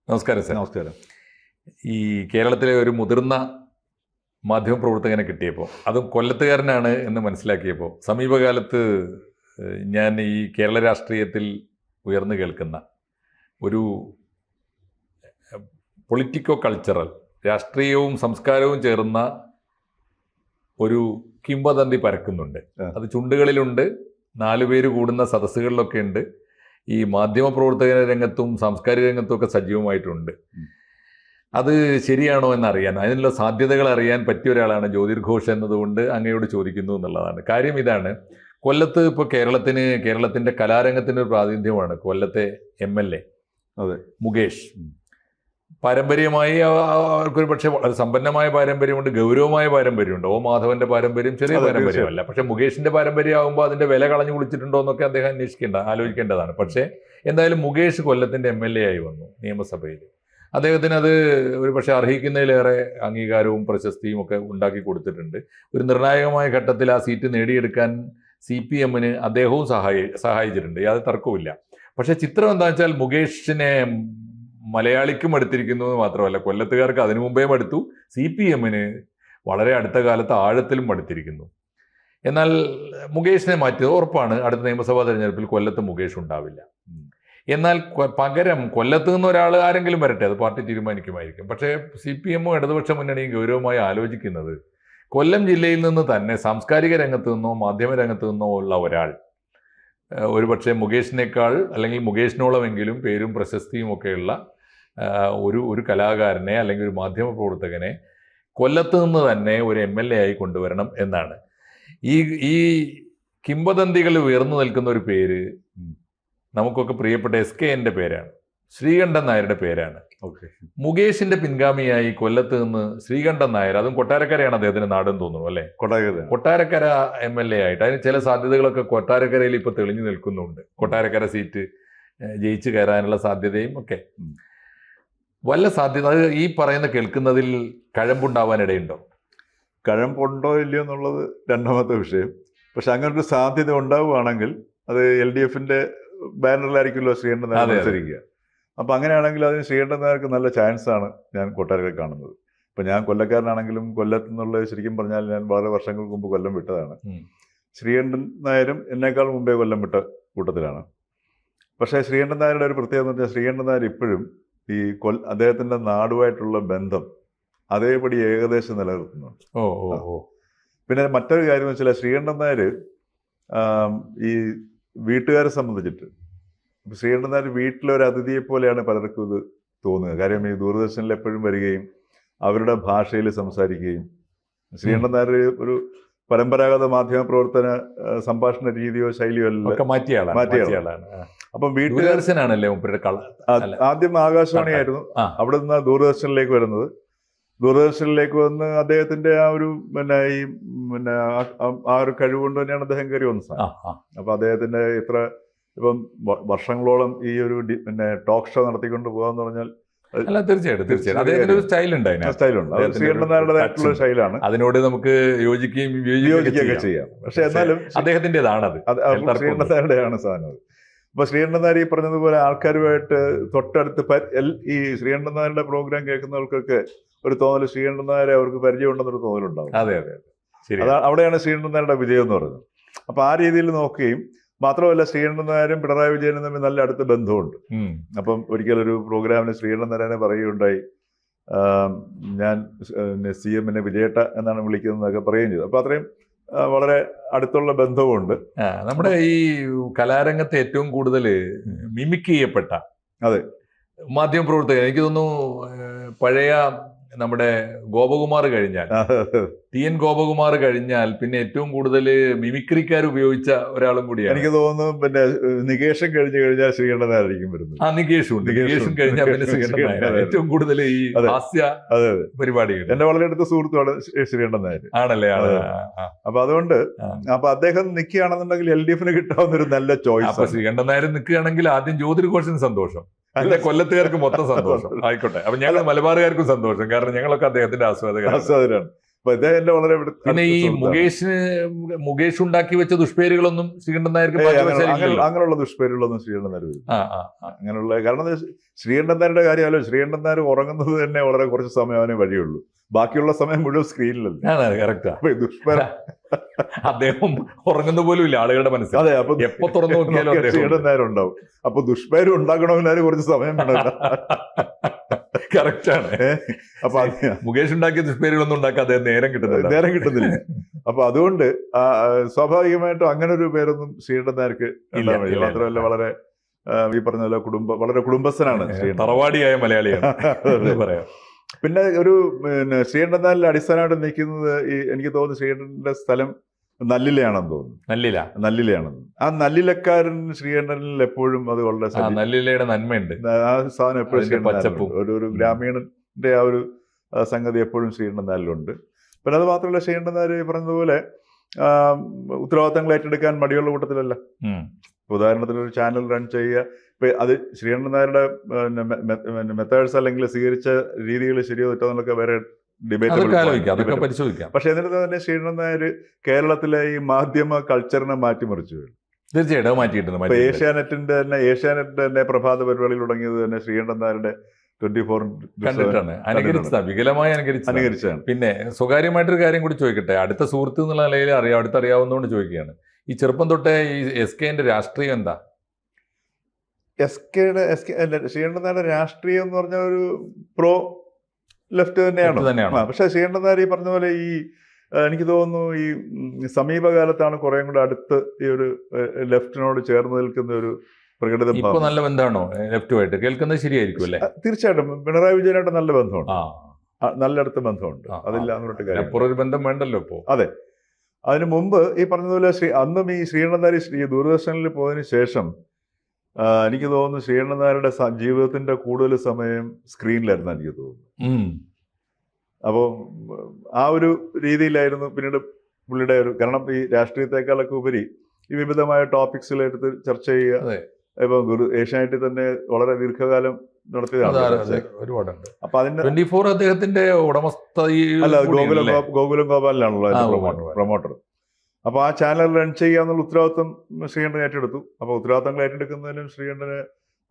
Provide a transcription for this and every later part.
നമസ്കാരം സാർ. നമസ്കാരം. ഈ കേരളത്തിലെ ഒരു മുതിർന്ന മാധ്യമപ്രവർത്തകനെ കിട്ടിയപ്പോൾ, അതും കൊല്ലത്തുകാരനാണ് എന്ന് മനസ്സിലാക്കിയപ്പോൾ, സമീപകാലത്ത് ഞാൻ ഈ കേരള രാഷ്ട്രീയത്തിൽ ഉയർന്നു കേൾക്കുന്ന ഒരു പൊളിറ്റിക്കോ കൾച്ചറൽ, രാഷ്ട്രീയവും സംസ്കാരവും ചേർന്ന ഒരു കിംവദന്തി പരക്കുന്നുണ്ട്. അത് ചുണ്ടുകളിലുണ്ട്, 4 പേര് കൂടുന്ന സദസ്സുകളിലൊക്കെ ഉണ്ട്. ഈ മാധ്യമപ്രവർത്തക രംഗത്തും സാംസ്കാരിക രംഗത്തും ഒക്കെ സജീവമായിട്ടുണ്ട്. അത് ശരിയാണോ എന്നറിയാൻ, അതിനുള്ള സാധ്യതകൾ അറിയാൻ പറ്റിയ ഒരാളാണ് ജ്യോതിർഘോഷ് എന്നതുകൊണ്ട് അങ്ങയോട് ചോദിക്കുന്നു എന്നുള്ളതാണ്. കാര്യം ഇതാണ്, കൊല്ലത്ത് ഇപ്പോൾ കേരളത്തിൻ്റെ കലാരംഗത്തിൻ്റെ ഒരു പ്രാതിനിധ്യമാണ് കൊല്ലത്തെ MLA അതെ മുകേഷ്. പാരമ്പര്യമായി അവർക്കൊരു പക്ഷേ വളരെ സമ്പന്നമായ പാരമ്പര്യമുണ്ട്, ഗൗരവമായ പാരമ്പര്യമുണ്ട്. ഓ മാധവന്റെ പാരമ്പര്യം ചെറിയ പാരമ്പര്യമല്ല. പക്ഷെ മുകേഷിന്റെ പാരമ്പര്യമാകുമ്പോൾ അതിന്റെ വില കളഞ്ഞു കുളിച്ചിട്ടുണ്ടോ എന്നൊക്കെ അദ്ദേഹം ആലോചിക്കേണ്ടതാണ്. പക്ഷേ എന്തായാലും മുകേഷ് കൊല്ലത്തിന്റെ MLA ആയി വന്നു നിയമസഭയിൽ. അദ്ദേഹത്തിന് അത് ഒരു പക്ഷേ അർഹിക്കുന്നതിലേറെ അംഗീകാരവും പ്രശസ്തിയും ഒക്കെ ഉണ്ടാക്കി കൊടുത്തിട്ടുണ്ട്. ഒരു നിർണായകമായ ഘട്ടത്തിൽ ആ സീറ്റ് നേടിയെടുക്കാൻ CPM-ന് അദ്ദേഹവും സഹായിച്ചിട്ടുണ്ട്, യാതൊരു തർക്കവുമില്ല. പക്ഷെ ചിത്രം എന്താ വെച്ചാൽ, മുകേഷിനെ മലയാളിക്കും അടുത്തിരിക്കുന്നു എന്ന് മാത്രമല്ല, കൊല്ലത്തുകാർക്ക് അതിനു മുമ്പേ അടുത്തു, CPM-ന് വളരെ അടുത്ത കാലത്ത് ആഴത്തിലും അടുത്തിരിക്കുന്നു. എന്നാൽ മുകേഷിനെ മാറ്റിയത് ഉറപ്പാണ്, അടുത്ത നിയമസഭാ തെരഞ്ഞെടുപ്പിൽ കൊല്ലത്ത് മുകേഷ് ഉണ്ടാവില്ല. എന്നാൽ പകരം കൊല്ലത്ത് നിന്ന് ഒരാൾ ആരെങ്കിലും വരട്ടെ, അത് പാർട്ടി തീരുമാനിക്കുമായിരിക്കും. പക്ഷേ CPM-ഉം ഇടതുപക്ഷ മുന്നണിയും ഗൗരവമായി ആലോചിക്കുന്നത് കൊല്ലം ജില്ലയിൽ നിന്ന് തന്നെ സാംസ്കാരിക രംഗത്ത് നിന്നോ മാധ്യമ രംഗത്ത് നിന്നോ ഉള്ള ഒരാൾ, ഒരുപക്ഷെ മുകേഷിനേക്കാൾ അല്ലെങ്കിൽ മുകേഷിനോളമെങ്കിലും പേരും പ്രശസ്തിയും ഒക്കെയുള്ള ഒരു കലാകാരനെ അല്ലെങ്കിൽ ഒരു മാധ്യമ പ്രവർത്തകനെ കൊല്ലത്ത് നിന്ന് തന്നെ ഒരു MLA ആയി കൊണ്ടുവരണം എന്നാണ്. ഈ കിംവദന്തികൾ ഉയർന്നു നിൽക്കുന്ന ഒരു പേര് നമുക്കൊക്കെ പ്രിയപ്പെട്ട SKNന്റെ പേരാണ്, ശ്രീകണ്ഠൻ നായരുടെ പേരാണ്. മുകേഷിന്റെ പിൻഗാമിയായി കൊല്ലത്ത് നിന്ന് ശ്രീകണ്ഠൻ നായർ, അതും കൊട്ടാരക്കരയാണ് അദ്ദേഹത്തിന്റെ നാടെന്ന് തോന്നുന്നു അല്ലെ, കൊട്ടാരക്കര MLA ആയിട്ട്. അതിന് ചില സാധ്യതകളൊക്കെ കൊട്ടാരക്കരയിൽ ഇപ്പൊ തെളിഞ്ഞു നിൽക്കുന്നുണ്ട്. കൊട്ടാരക്കര സീറ്റ് ജയിച്ചു കയറാനുള്ള സാധ്യതയും ഒക്കെ വല്ല സാധ്യത, അത് ഈ പറയുന്ന കേൾക്കുന്നതിൽ കഴമ്പുണ്ടാവാനിടയുണ്ടോ? കഴമ്പുണ്ടോ ഇല്ലയോ എന്നുള്ളത് രണ്ടാമത്തെ വിഷയം. പക്ഷെ അങ്ങനെ ഒരു സാധ്യത ഉണ്ടാവുകയാണെങ്കിൽ അത് LDFന്റെ ബാനറിലായിരിക്കുമല്ലോ ശ്രീകണ്ഠൻ നായർ മത്സരിക്കുക. അപ്പം അങ്ങനെയാണെങ്കിൽ അതിന് ശ്രീകണ്ഠൻ നായർക്ക് നല്ല ചാൻസ് ആണ് ഞാൻ കൊട്ടാരക്കര കാണുന്നത്. ഇപ്പം ഞാൻ കൊല്ലക്കാരനാണെങ്കിലും കൊല്ലത്ത് നിന്നുള്ള ശരിക്കും പറഞ്ഞാൽ ഞാൻ വളരെ വർഷങ്ങൾക്ക് മുമ്പ് കൊല്ലം വിട്ടതാണ്. ശ്രീകണ്ഠൻ നായരും എന്നേക്കാൾ മുമ്പേ കൊല്ലം വിട്ട കൂട്ടത്തിലാണ്. പക്ഷേ ശ്രീകണ്ഠൻ നായരുടെ ഒരു പ്രത്യേകത എന്ന് വെച്ചാൽ, ശ്രീകണ്ഠൻ നായർ ഇപ്പോഴും ഈ അദ്ദേഹത്തിൻ്റെ നാടുമായിട്ടുള്ള ബന്ധം അതേപടി ഏകദേശം നിലനിർത്തുന്നുണ്ട്. പിന്നെ മറ്റൊരു കാര്യം എന്ന് വെച്ചാൽ, ശ്രീകണ്ഠൻ നായർ ഈ വീട്ടുകാരെ സംബന്ധിച്ചിട്ട് ശ്രീകണ്ഠൻ നായർ വീട്ടിലൊരു അതിഥിയെ പോലെയാണ് പലർക്കും ഇത് തോന്നുക. കാര്യം ഈ ദൂരദർശനിൽ എപ്പോഴും വരികയും അവരുടെ ഭാഷയിൽ സംസാരിക്കുകയും, ശ്രീകണ്ഠൻ നായർ ഒരു പരമ്പരാഗത മാധ്യമ പ്രവർത്തന സംഭാഷണ രീതിയോ ശൈലിയോ അല്ല, മാറ്റിയാണ്. അപ്പം ദൂരദർശനാണല്ലേ ആദ്യം ആകാശവാണിയായിരുന്നു, അവിടെ നിന്ന് ദൂരദർശനിലേക്ക് വരുന്നത്. ദൂരദർശനിലേക്ക് വന്ന് അദ്ദേഹത്തിന്റെ ആ ഒരു ആ ഒരു കഴിവുകൊണ്ട് തന്നെയാണ് അദ്ദേഹം കയറി വന്നത്. അപ്പൊ അദ്ദേഹത്തിന്റെ ഇപ്പം വർഷങ്ങളോളം ഈ ഒരു ടോക്ക് ഷോ നടത്തിക്കൊണ്ട് പോകാന്ന് പറഞ്ഞാൽ തീർച്ചയായിട്ടും സ്റ്റൈലുണ്ട്. ശ്രീകണ്ഠൻ നായരുടേതായിട്ടുള്ള സ്റ്റൈലാണ്. അതിനോട് നമുക്ക് യോജിക്കുകയൊക്കെ ചെയ്യാം. പക്ഷെ എന്നാലും അദ്ദേഹത്തിൻ്റെതാണ്, ശ്രീകണ്ഠൻ നായരുടെയാണ് സാധനം. അപ്പൊ ശ്രീകണ്ഠൻ നായർ ഈ പറഞ്ഞതുപോലെ ആൾക്കാരുമായിട്ട് തൊട്ടടുത്ത് ഈ ശ്രീകണ്ഠൻ നായരുടെ പ്രോഗ്രാം കേൾക്കുന്നവർക്കൊക്കെ ഒരു തോന്നൽ ശ്രീകണ്ഠൻ നായരെ അവർക്ക് പരിചയമുണ്ടെന്നൊരു തോന്നലുണ്ടാവും. അവിടെയാണ് ശ്രീകണ്ഠൻ നായരുടെ വിജയം എന്ന് പറയുന്നത്. അപ്പൊ ആ രീതിയിൽ നോക്കുകയും മാത്രമല്ല, ശ്രീകണ്ഠൻ നായരും പിണറായി വിജയനും തമ്മിൽ നല്ല അടുത്ത ബന്ധമുണ്ട്. അപ്പം ഒരിക്കലൊരു പ്രോഗ്രാമിന് ശ്രീകണ്ഠൻ നായരനെ പറയുകയുണ്ടായി, ഞാൻ CM-നെ വിജയേട്ട എന്നാണ് വിളിക്കുന്നതൊക്കെ പറയുകയും ചെയ്തു. അപ്പൊ അത്രയും വളരെ അടുത്തുള്ള ബന്ധവുമുണ്ട്. നമ്മുടെ ഈ കലാരംഗത്ത് ഏറ്റവും കൂടുതൽ മിമിക് ചെയ്യപ്പെട്ട മാധ്യമപ്രവർത്തകർ, എനിക്ക് തോന്നുന്നു പഴയ നമ്മുടെ ഗോപകുമാർ കഴിഞ്ഞാൽ, TN ഗോപകുമാർ കഴിഞ്ഞാൽ പിന്നെ ഏറ്റവും കൂടുതൽ മിമിക്രിക്കാർ ഉപയോഗിച്ച ഒരാളും കൂടിയാണ്. എനിക്ക് തോന്നുന്നു പിന്നെ നികേഷൻ കഴിഞ്ഞു കഴിഞ്ഞാൽ ശ്രീകണ്ഠൻ നായരായിരിക്കും വരുന്നത്. നികേഷും കഴിഞ്ഞാൽ പിന്നെ ശ്രീകണ്ഠൻ നായർ ഏറ്റവും കൂടുതൽ ഈ ഹാസ്യ പരിപാടികൾ. എന്റെ വളരെ അടുത്ത സുഹൃത്തുമാണ് ശ്രീകണ്ഠൻ നായർ. ആണല്ലേ? അപ്പൊ അതുകൊണ്ട് അദ്ദേഹം നിൽക്കുകയാണെന്നുണ്ടെങ്കിൽ LDFന് കിട്ടാവുന്ന ഒരു നല്ല ചോയ്സ്. ശ്രീകണ്ഠൻ നായർ നിൽക്കുകയാണെങ്കിൽ ആദ്യം ജ്യോതിർഘോഷിന് സന്തോഷം, അല്ല കൊല്ലത്തുകാർക്ക് മൊത്തം സന്തോഷം ആയിക്കോട്ടെ. അപ്പൊ ഞങ്ങൾ മലബാറുകാർക്കും സന്തോഷം, കാരണം ഞങ്ങളൊക്കെ അദ്ദേഹത്തിന്റെ ആസ്വാദകരാണ്. അപ്പൊ ഇദ്ദേഹം എന്റെ വളരെ പിന്നെ ഈ മുകേഷ് ഉണ്ടാക്കി വെച്ച ദുഷ്പേരുകളൊന്നും ശ്രീകണ്ഠൻ നായർക്ക് അങ്ങനെയുള്ള ദുഷ്പേരുകളൊന്നും ശ്രീകണ്ഠൻ നായർ അങ്ങനെയുള്ള കാരണം ശ്രീകണ്ഠൻ നായരുടെ കാര്യമല്ലോ, ശ്രീകണ്ഠൻ നായർ ഉറങ്ങുന്നത് തന്നെ വളരെ കുറച്ച് സമയം അവനെ വഴിയുള്ളൂ, ബാക്കിയുള്ള സമയം മുഴുവൻ സ്ക്രീനിലല്ലേ. കറക്റ്റാ. ദുഷ്പേര അദ്ദേഹം ഉറങ്ങുന്ന പോലും ഇല്ല ആളുകളുടെ മനസ്സിൽ. അതെ, അപ്പൊ എപ്പോ തുറന്നു നോക്കിയാലും ശ്രീകണ്ഠൻ നായർ ഉണ്ടാവും. അപ്പൊ ദുഷ്പേര് ഉണ്ടാക്കണമെങ്കിൽ കുറച്ച് സമയം വേണം. കറക്റ്റാണ്. അപ്പൊ മുകേഷ് ഉണ്ടാക്കിയ ദുഷ്പേരുകളൊന്നും ഉണ്ടാക്കാതെ നേരം കിട്ടുന്നില്ല. അപ്പൊ അതുകൊണ്ട് സ്വാഭാവികമായിട്ടും അങ്ങനെ ഒരു പേരൊന്നും ശ്രീകണ്ഠൻ നായർക്ക് ഉണ്ടാവില്ല. മാത്രമല്ല വളരെ ഈ പറഞ്ഞ പോലെ വളരെ കുടുംബസ്ഥനാണ്, തറവാടിയായ മലയാളിയാണ് പറയാം. പിന്നെ ശ്രീകണ്ഠൻ നായരിൽ അടിസ്ഥാനമായിട്ട് നിൽക്കുന്നത് ഈ എനിക്ക് തോന്നുന്നു ശ്രീകണ്ഠന്റെ സ്ഥലം നല്ലിലയാണെന്ന് തോന്നുന്നു. നല്ലിലയാണെന്ന്. ആ നല്ലിലക്കാരൻ ശ്രീകണ്ഠനിൽ എപ്പോഴും അത് വളരെ നല്ലിലയുടെ നന്മയുണ്ട്. ആ സാധനം എപ്പോഴും ഒരു ഗ്രാമീണന്റെ ആ ഒരു സംഗതി എപ്പോഴും ശ്രീകണ്ഠൻ നായരിലുണ്ട്. പിന്നെ അത് മാത്രമല്ല ശ്രീകണ്ഠൻ നായർ പറഞ്ഞതുപോലെ ഉത്തരവാദിത്തങ്ങൾ ഏറ്റെടുക്കാൻ മടിയുള്ള കൂട്ടത്തിലല്ല. ഉദാഹരണത്തിന് ഒരു ചാനൽ റൺ ചെയ്യുക, ഇപ്പൊ അത് ശ്രീകണ്ഠൻ നായരുടെ മെത്തേഡ്സ് അല്ലെങ്കിൽ സ്വീകരിച്ച രീതികൾ ശരിയോ തെറ്റോ എന്നൊക്കെ വേറെ ഡിബേറ്റ് പരിശോധിക്കാം. പക്ഷെ എന്നിട്ട് തന്നെ ശ്രീകണ്ഠൻ നായർ കേരളത്തിലെ ഈ മാധ്യമ കൾച്ചറിനെ മാറ്റിമറിച്ചു. തീർച്ചയായിട്ടും മാറ്റിയിട്ടുണ്ട്. ഏഷ്യാനെറ്റിന്റെ തന്നെ പ്രഭാത പരിപാടികൾ തുടങ്ങിയത് തന്നെ ശ്രീകണ്ഠൻ നായരുടെ 24 വികലമായി അനുകരിച്ചാണ്. പിന്നെ സ്വകാര്യമായിട്ടൊരു കാര്യം കൂടി ചോദിക്കട്ടെ, അടുത്ത സുഹൃത്ത് എന്നുള്ള നിലയിൽ അടുത്തറിയാവുന്നതുകൊണ്ട് ചോദിക്കുകയാണ്. ഈ ചെറുപ്പം തൊട്ടേ ഈ SKന്റെ രാഷ്ട്രീയം എന്താ? ശ്രീകണ്ഠൻ നായരുടെ രാഷ്ട്രീയം എന്ന് പറഞ്ഞ ഒരു പ്രോ ലെഫ്റ്റ് തന്നെയാണ്. പക്ഷെ ശ്രീകണ്ഠൻ നായർ ഈ പറഞ്ഞ പോലെ ഈ എനിക്ക് തോന്നുന്നു ഈ സമീപകാലത്താണ് കുറെ കൂടെ അടുത്ത് ഈ ഒരു ലെഫ്റ്റിനോട് ചേർന്ന് നിൽക്കുന്ന ഒരു പ്രകടിതം. ഇപ്പൊ നല്ല ബന്ധമാണോ ലെഫ്റ്റുമായിട്ട്? കേൾക്കുന്നത് ശരിയായിരിക്കും അല്ലേ? തീർച്ചയായിട്ടും പിണറായി വിജയനായിട്ട് നല്ല ബന്ധമുണ്ട്, നല്ല അടുത്ത ബന്ധമുണ്ട്. അതില്ല അങ്ങോട്ട് കാര്യം ബന്ധം വേണ്ടല്ലോ ഇപ്പോ. അതെ, അതിനു മുമ്പ് ഈ പറഞ്ഞതുപോലെ അന്നും ഈ ശ്രീകണ്ഠൻ നായർ ദൂരദർശനിൽ പോയതിനു ശേഷം എനിക്ക് തോന്നുന്നു ശ്രീകണ്ഠൻ നായരുടെ ജീവിതത്തിന്റെ കൂടുതൽ സമയം സ്ക്രീനിലായിരുന്നു എനിക്ക് തോന്നുന്നു. അപ്പോൾ ആ ഒരു രീതിയിലായിരുന്നു പിന്നീട് പുള്ളിയുടെ ഒരു, കാരണം ഈ രാഷ്ട്രീയത്തെക്കാളൊക്കെ ഉപരി ഈ വിവിധമായ ടോപ്പിക്സിൽ എടുത്ത് ചർച്ച ചെയ്യുക. ഇപ്പൊ ഏഷ്യാനെറ്റിൽ തന്നെ വളരെ ദീർഘകാലം നടത്തിയതാണ്. ഒരുപാടുണ്ട്. അപ്പൊ അതിന്റെ 24 അദ്ദേഹത്തിന്റെ ഉടമസ്ഥ അല്ല, ഗോകുലം ഗോപാലിനാണല്ലോ പ്രൊമോട്ടർ. അപ്പൊ ആ ചാനൽ റൺ ചെയ്യാന്നുള്ള ഉത്തരവാദിത്വം ശ്രീകണ്ഠൻ ഏറ്റെടുത്തു. അപ്പൊ ഉത്തരവാദിത്തങ്ങൾ ഏറ്റെടുക്കുന്നതിനും ശ്രീകണ്ഠന്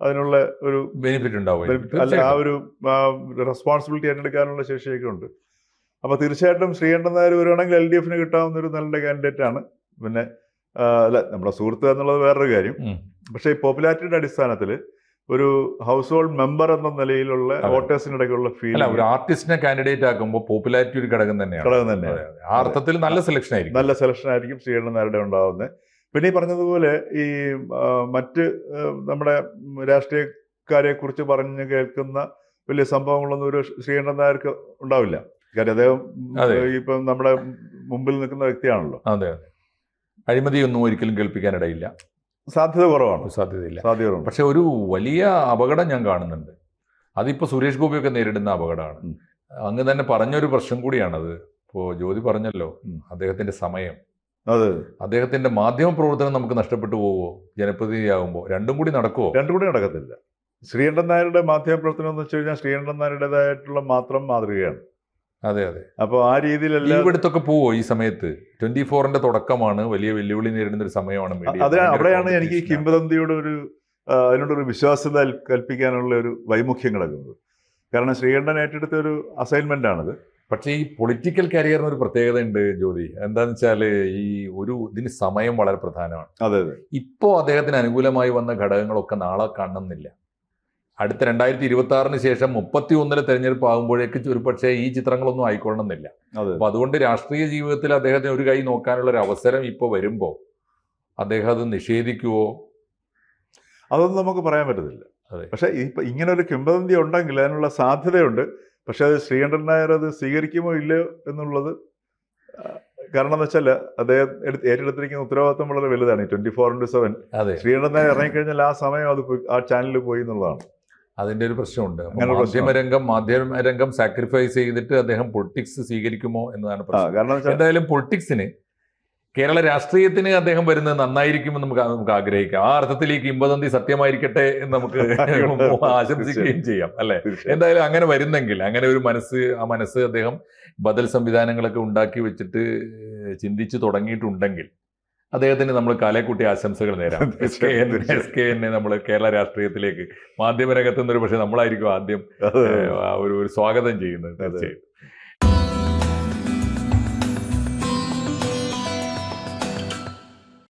അതിനുള്ള ഒരു ബെനിഫിറ്റ് ഉണ്ടാവും, അല്ല ആ ഒരു റെസ്പോൺസിബിലിറ്റി ഏറ്റെടുക്കാനുള്ള ശേഷിയൊക്കെ ഉണ്ട്. അപ്പൊ തീർച്ചയായിട്ടും ശ്രീകണ്ഠൻ നായർ വരുവാണെങ്കിൽ LDFന് കിട്ടാവുന്ന ഒരു നല്ല കാൻഡിഡേറ്റ് ആണ്. പിന്നെ അല്ല, നമ്മുടെ സുഹൃത്ത് എന്നുള്ളത് വേറൊരു കാര്യം. പക്ഷെ ഈ പോപ്പുലാരിറ്റിയുടെ അടിസ്ഥാനത്തിൽ ഒരു ഹൗസ് ഹോൾഡ് മെമ്പർ എന്ന നിലയിലുള്ള വോട്ടേഴ്സിനിടയ്ക്കുള്ള ഫീൽ, ഒരു ആർട്ടിസ്റ്റിനെ കാൻഡിഡേറ്റ് ആക്കുമ്പോൾ പോപ്പുലാരിറ്റി ഒരു ഘടകം തന്നെയാണ്. ആ അർത്ഥത്തിൽ നല്ല സെലക്ഷൻ ആയിരിക്കും ശ്രീകണ്ഠൻ നായരുടെ ഉണ്ടാവുന്നത്. പിന്നെ ഈ പറഞ്ഞതുപോലെ ഈ മറ്റ് നമ്മുടെ രാഷ്ട്രീയക്കാരെ കുറിച്ച് പറഞ്ഞു കേൾക്കുന്ന വലിയ സംഭവങ്ങളൊന്നും ഒരു ശ്രീകണ്ഠൻ നായർക്ക് ഉണ്ടാവില്ല. കാര്യം അദ്ദേഹം ഇപ്പം നമ്മുടെ മുമ്പിൽ നിൽക്കുന്ന വ്യക്തിയാണല്ലോ. അതെ, അഴിമതിയൊന്നും ഒരിക്കലും കേൾപ്പിക്കാനിടയില്ല, സാധ്യത കുറവാണ്. സാധ്യതയില്ല. പക്ഷെ ഒരു വലിയ അപകടം ഞാൻ കാണുന്നുണ്ട്. അതിപ്പോൾ സുരേഷ് ഗോപിയൊക്കെ നേരിടുന്ന അപകടമാണ്. അങ്ങ് തന്നെ പറഞ്ഞൊരു പ്രശ്നം കൂടിയാണത്. ഇപ്പോൾ ജ്യോതി പറഞ്ഞല്ലോ, അദ്ദേഹത്തിന്റെ സമയം, അദ്ദേഹത്തിന്റെ മാധ്യമ പ്രവർത്തനം നമുക്ക് നഷ്ടപ്പെട്ടു പോവോ ജനപ്രതിനിധിയാകുമ്പോൾ? രണ്ടും കൂടി നടക്കുമോ? രണ്ടും കൂടി നടക്കത്തില്ല. ശ്രീകണ്ഠൻ നായരുടെ മാധ്യമ പ്രവർത്തനം എന്ന് വെച്ച് കഴിഞ്ഞാൽ ശ്രീകണ്ഠൻ നായരുടേതായിട്ടുള്ള മാത്രം മാതൃകയാണ്. അതെ. അപ്പോൾ ആ രീതിയിലല്ല ഇവിടുത്തൊക്കെ പോവോ ഈ സമയത്ത്? 24ന്റെ തുടക്കമാണ്, വലിയ വെല്ലുവിളി നേരിടുന്ന ഒരു സമയമാണ്. അവിടെയാണ് എനിക്ക് കിംവദന്തിയുടെ അതിനോടൊരു വിശ്വാസ്യത കൽപ്പിക്കാനുള്ള ഒരു വൈമുഖ്യം കിടക്കുന്നത്. കാരണം ശ്രീകണ്ഠൻ ഏറ്റെടുത്ത ഒരു അസൈൻമെന്റ് ആണിത്. പക്ഷേ ഈ പൊളിറ്റിക്കൽ കരിയറിന് ഒരു പ്രത്യേകത ഉണ്ട് ജ്യോതി. എന്താന്ന് വെച്ചാല് ഈ ഇതിന് സമയം വളരെ പ്രധാനമാണ്. അതെ. ഇപ്പോ അദ്ദേഹത്തിന് അനുകൂലമായി വന്ന ഘടകങ്ങളൊക്കെ നാളെ കാണണമെന്നില്ല. അടുത്ത 2026 ശേഷം 31 തെരഞ്ഞെടുപ്പ് ആകുമ്പോഴേക്ക് ഒരു പക്ഷേ ഈ ചിത്രങ്ങളൊന്നും ആയിക്കൊള്ളണമെന്നില്ല. അപ്പൊ അതുകൊണ്ട് രാഷ്ട്രീയ ജീവിതത്തിൽ അദ്ദേഹത്തിന് ഒരു കൈ നോക്കാനുള്ള ഒരു അവസരം ഇപ്പോൾ വരുമ്പോൾ അദ്ദേഹം അത് നിഷേധിക്കുവോ? അതൊന്നും നമുക്ക് പറയാൻ പറ്റത്തില്ല. പക്ഷെ ഇപ്പൊ ഇങ്ങനെ ഒരു കിംവദന്തി ഉണ്ടെങ്കിൽ അതിനുള്ള സാധ്യതയുണ്ട്. പക്ഷെ അത് ശ്രീകണ്ഠൻ നായർ അത് സ്വീകരിക്കുമോ ഇല്ലയോ എന്നുള്ളത്, കാരണം എന്ന് വെച്ചാൽ അദ്ദേഹം ഏറ്റെടുത്തിരിക്കുന്ന ഉത്തരവാദിത്വം വളരെ വലുതാണ്. 24/7 ശ്രീകണ്ഠൻ നായർ ഇറങ്ങിക്കഴിഞ്ഞാൽ ആ സമയം അത് ആ ചാനലിൽ പോയി എന്നുള്ളതാണ്. അതിന്റെ ഒരു പ്രശ്നമുണ്ട്. മാധ്യമരംഗം സാക്രിഫൈസ് ചെയ്തിട്ട് അദ്ദേഹം പൊളിറ്റിക്സ് സ്വീകരിക്കുമോ എന്നതാണ് പ്രശ്നം. എന്തായാലും പൊളിറ്റിക്സിന് കേരള രാഷ്ട്രീയത്തിന് അദ്ദേഹം വരുന്നത് നന്നായിരിക്കുമെന്ന് നമുക്ക് ആഗ്രഹിക്കാം. ആ അർത്ഥത്തിൽ ഈ കിംവദന്തി സത്യമായിരിക്കട്ടെ എന്ന് നമുക്ക് ആശംസിക്കുകയും ചെയ്യാം അല്ലെ. എന്തായാലും അങ്ങനെ വരുന്നെങ്കിൽ, അങ്ങനെ ഒരു ആ മനസ്സ് അദ്ദേഹം ബദൽ സംവിധാനങ്ങളൊക്കെ ഉണ്ടാക്കി വെച്ചിട്ട് ചിന്തിച്ചു തുടങ്ങിയിട്ടുണ്ടെങ്കിൽ അദ്ദേഹത്തിന് നമ്മൾ കാലേക്കൂട്ടി ആശംസകൾ നേരാം. SKN നമ്മൾ കേരള രാഷ്ട്രീയത്തിലേക്ക് മാധ്യമരംഗത്ത് നിന്ന് ഒരു പക്ഷേ നമ്മളായിരിക്കും ആദ്യം ഒരു സ്വാഗതം ചെയ്യുന്നത്. തീർച്ചയായും.